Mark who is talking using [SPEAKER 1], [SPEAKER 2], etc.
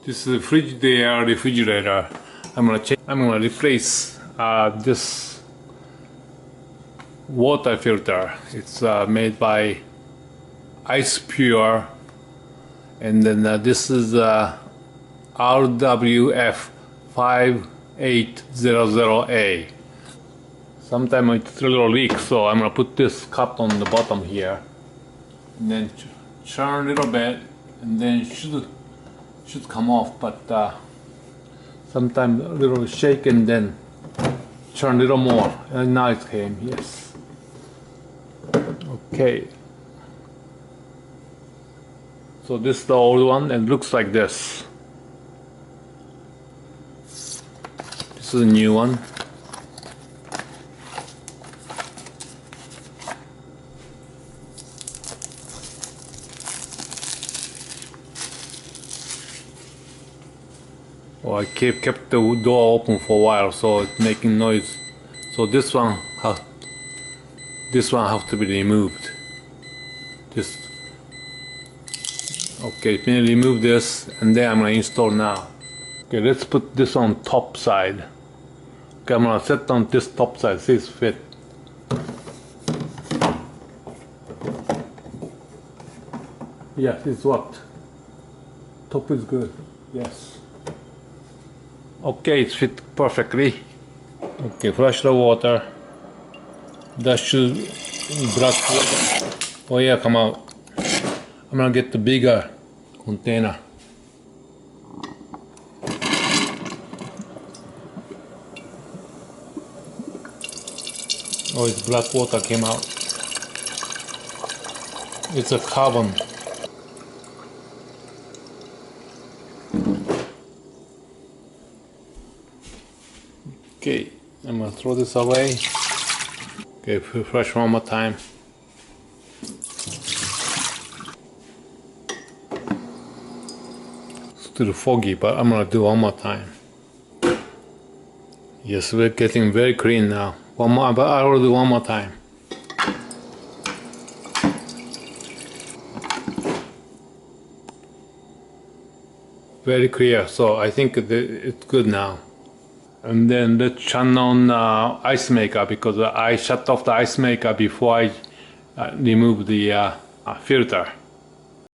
[SPEAKER 1] This is a Frigidaire refrigerator. I'm gonna replace this water filter. It's made by ICEPURE, and then this is RWF5800A. Sometimes it's a little leak, so I'm gonna put this cup on the bottom here, and then churn a little bit, and then should come off. But sometimes a little shake and then churn a little more, and now it came. Yes. Okay. So this is the old one, and looks like this. This is a new one. I kept the door open for a while, so it's making noise. So this one has to be removed. Okay, let me remove this, and then I'm gonna install now. Okay, let's put this on top side. Okay, I'm gonna set on this top side. See, it's fit. Yes, it's worked. Top is good. Yes. Okay, it's fit perfectly. Okay, flush the water. That should black water. Oh yeah, come out. I'm gonna get the bigger container. Oh, it's black water came out. It's a carbon. Okay, I'm gonna throw this away. Okay, flush one more time. Still foggy, but I'm gonna do one more time. Yes, we're getting very clean now. One more, but I will do one more time. Very clear, so I think it's good now. And then let's turn on ice maker, because I shut off the ice maker before I remove the filter.